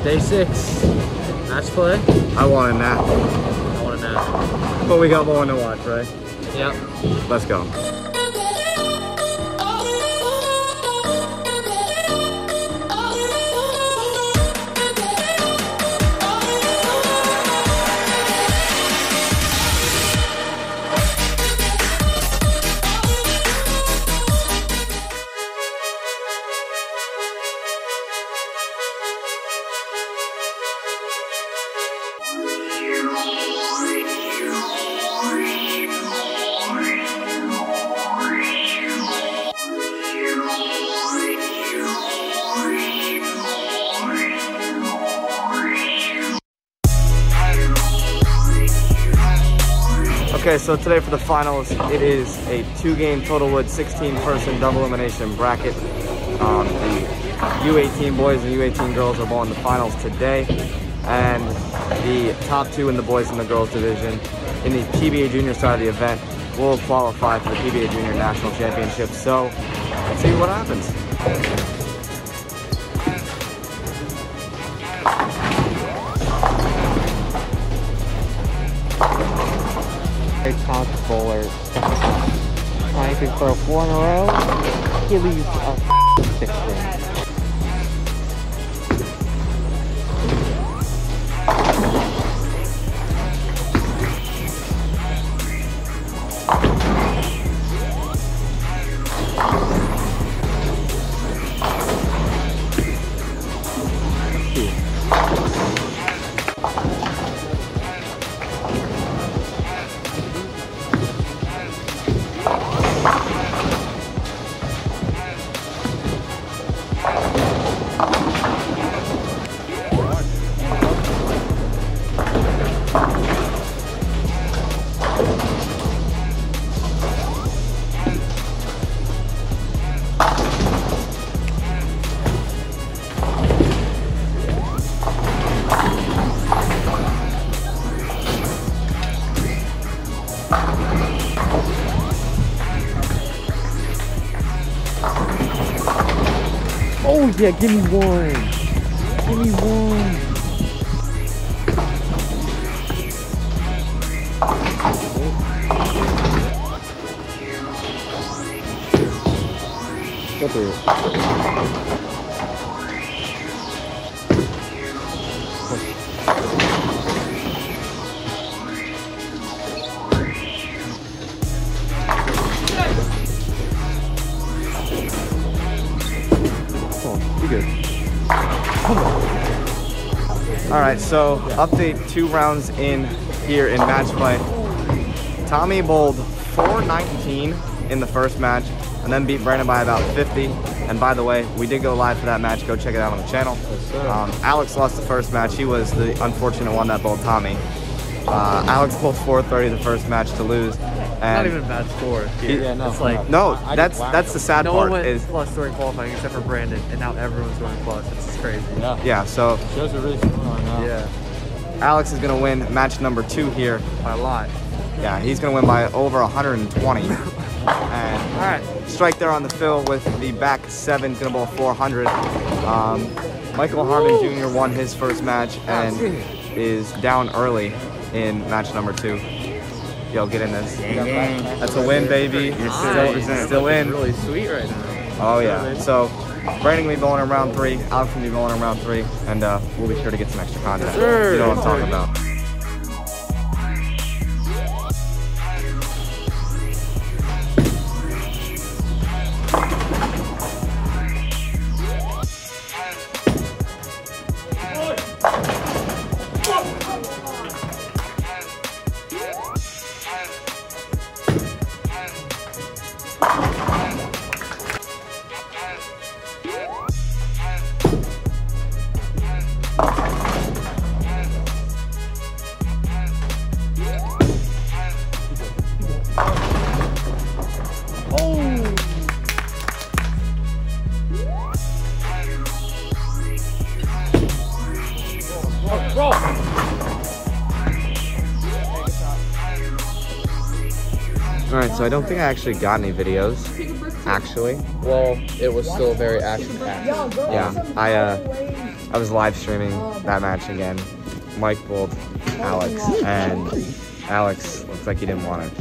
Day 6. Match play? I want a nap. I want a nap. But we got one to watch, right? Yep. Let's go. Okay, so today for the finals, it is a 2-game total wood 16-person double elimination bracket. The U18 boys and U18 girls are bowling the finals today, and the top 2 in the boys and the girls division in the PBA junior side of the event will qualify for the PBA junior national championship. So let's see what happens. Top bowler trying to throw 4 in a row. He leaves a 6 in. Oh yeah, give me one. Give me one. Go through. Alright, so update 2 rounds in here in match play. Tommy bowled 419 in the first match and then beat Brandon by about 50. And by the way, we did go live for that match. Go check it out on the channel. Alex lost the first match. He was the unfortunate one that bowled Tommy. Alex bowled 430 the first match to lose. And not even a bad score. Yeah, no, it's like no, that's the sad no part. one went is plus during qualifying except for Brandon, and now everyone's going plus. It's crazy. yeah. So Shows are really strong now. Yeah, Alex is gonna win match number 2 here. by a lot. Yeah, he's gonna win by over 120. And All right. strike there on the fill with the back 7, gonna bowl 400. Michael Harmon Jr. won his first match and is down early in match number 2. Yo, get in this. That's a win, baby. You're still in. Really sweet right now. Oh yeah. So Brandon will be bowling in round 3. Alex will be bowling in round 3, and we'll be sure to get some extra content. You know what I'm talking about. Alright, so I don't think I actually got any videos, actually. Well, it was still very action-packed. Yeah, I was live streaming that match again. Mike bowled Alex, and Alex looks like he didn't want it.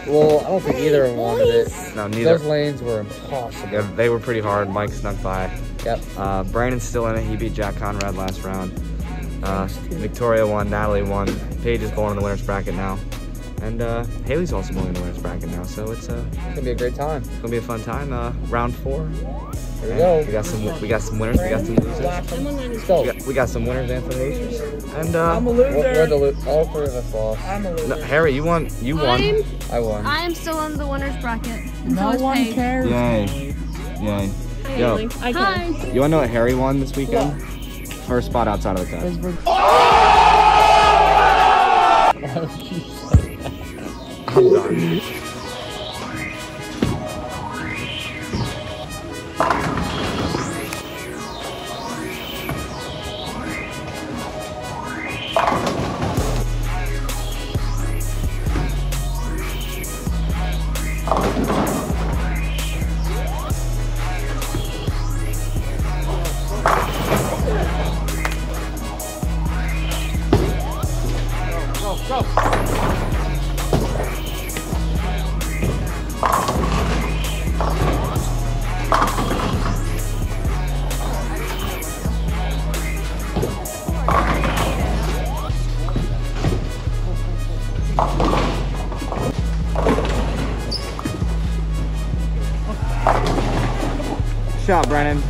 Well, I don't think either of them wanted it. No, neither. Those lanes were impossible. Yeah, they were pretty hard. Mike snuck by. Yep. Brandon's still in it. He beat Jack Conrad last round. Victoria won. Natalie won. Paige is bowling in the winner's bracket now. And Haley's also bowling in the winner's bracket now. So it's gonna be a great time. It's gonna be a fun time. Round 4. Here we go. We got some winners. We got some losers. Let's go. We got some winners and some losers. And I'm a loser. We're the all 3 of us lost. I'm a loser. No, Harry, you won. You won. I won. I am still in the winner's bracket. No one cares. Yay. Yay. Yo, Hi. you wanna know what Harry won this weekend? First spot outside of the cup. I'm done. Shot, Brennan.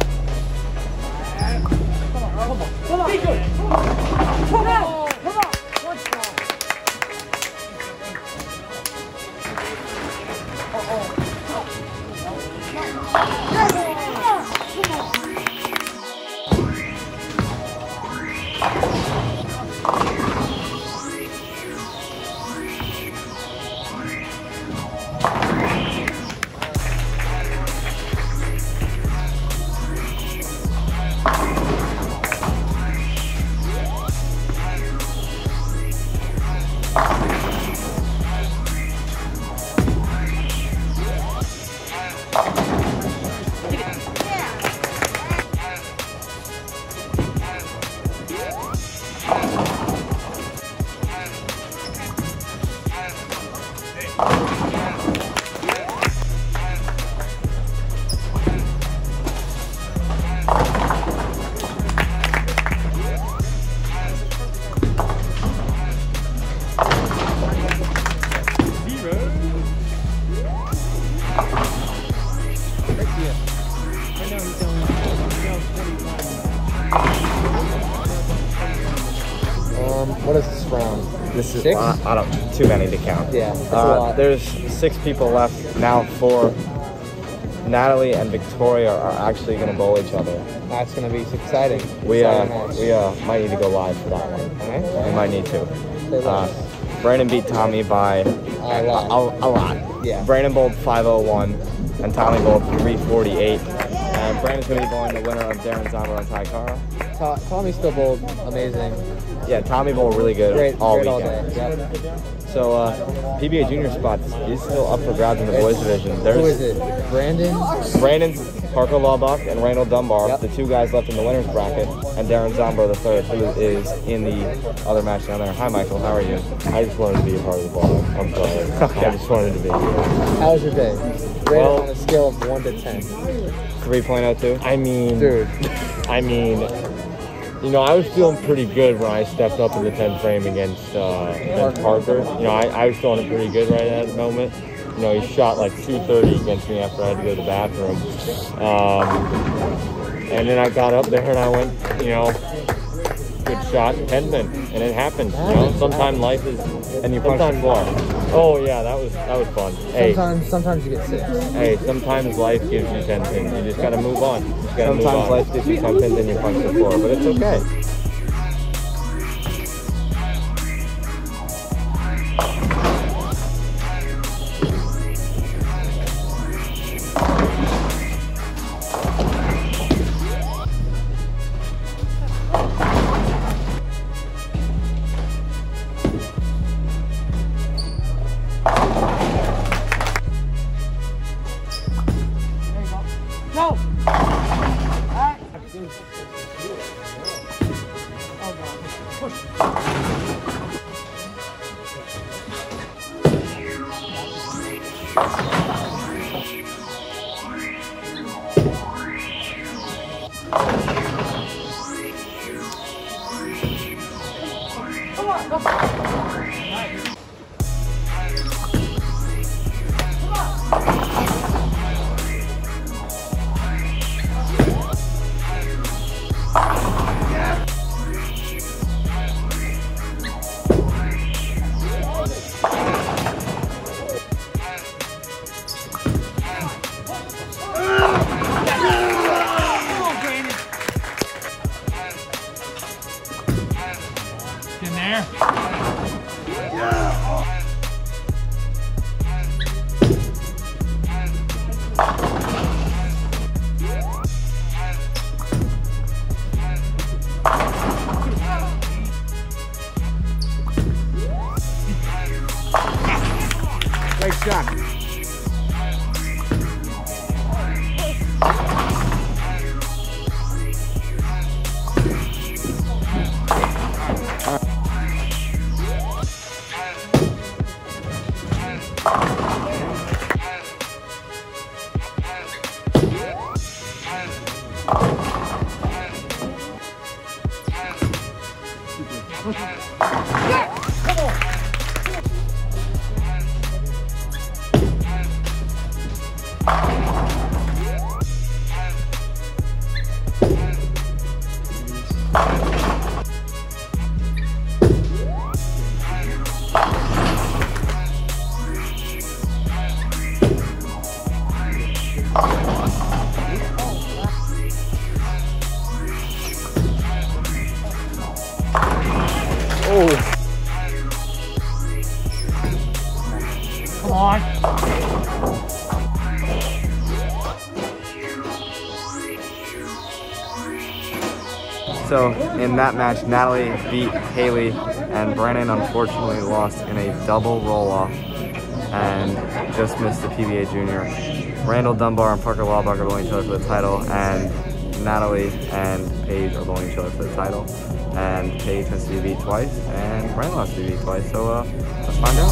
What is this round? This is 6? I don't too many to count. Yeah, that's a lot. There's 6 people left now. 4. Natalie and Victoria are actually going to bowl each other. That's going to be exciting. We might need to go live for that one. Okay. We might need to. Brandon beat Tommy by A lot. A lot. Yeah. Brandon bowled 501 and Tommy bowled 348. And Brandon's going to be bowling the winner of Darren Zombro and Ty Cara. Tommy still bowled amazing. Yeah, Tommy bowled really good all great weekend. All day. Yep. So PBA junior spots is still up for grabs in the boys division. Who is it? Brandon? Brandon's Parker Laubach and Randall Dunbar, Yep. the 2 guys left in the winner's bracket, and Darren Zombro the 3rd, who is in the other match down there. Hi Michael, how are you? I just wanted to be a part of the ball. I'm sorry. Okay. I just wanted to be here. How was your day? Rate it on a scale of 1 to 10. 3.02. I mean, Dude. You know, I was feeling pretty good when I stepped up in the 10 frame against Parker. You know, I was feeling it pretty good right at that moment. You know, he shot like 230 against me after I had to go to the bathroom. And then I got up there and I went, you know, good shot, 10 pin, and it happens. You know, sometimes life is, And you punched the floor. Oh yeah, that was fun. Hey, Sometimes you get 6. hey, sometimes life gives you 10 pins. You just gotta move on. You just gotta move Sometimes on. life gives you 10 pins and you punch the floor, but it's okay. Great shot. Come on. So in that match, Natalie beat Haley, and Brandon unfortunately lost in a double roll-off and just missed the PBA Junior. Randall Dunbar and Parker LAUBACH are bowling each other for the title, and Natalie and Paige are bowling each other for the title. And Paige has to be beat twice, and Brandon has to be beat twice. So let's find out.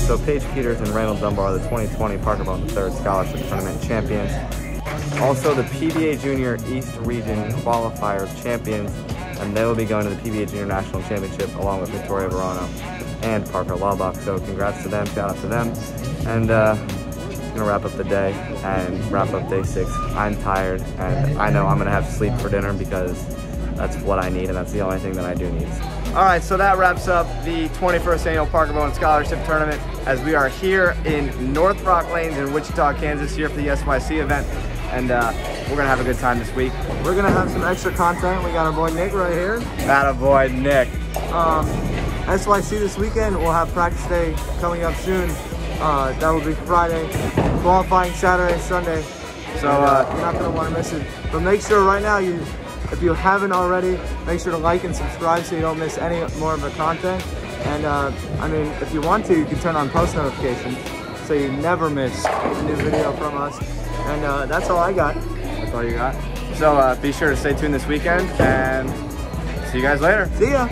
So Paige Peters and Randall Dunbar are the 2020 Parker Bohn III Scholarship Tournament champions. Also the PBA Junior East Region Qualifier champions, and they will be going to the PBA Junior National Championship along with Victoria Verano and Parker LAUBACH. So congrats to them, shout out to them. And gonna wrap up the day and wrap up day 6. I'm tired, and I know I'm gonna have to sleep for dinner because that's what I need, and that's the only thing that I do need. All right, so that wraps up the 21st Annual Parker Bohn Scholarship Tournament, as we are here in North Rock Lanes in Wichita, Kansas, here for the SYC event, and we're gonna have a good time this week. We're gonna have some extra content. We got our boy Nick right here. Attaboy, Nick. SYC this weekend, we'll have practice day coming up soon. That will be Friday, qualifying Saturday, Sunday. So you're not gonna wanna miss it. But make sure right now, if you haven't already, make sure to like and subscribe so you don't miss any more of the content. And I mean, if you want to, you can turn on post notifications so you never miss a new video from us. And that's all I got. That's all you got. So be sure to stay tuned this weekend, and see you guys later. See ya.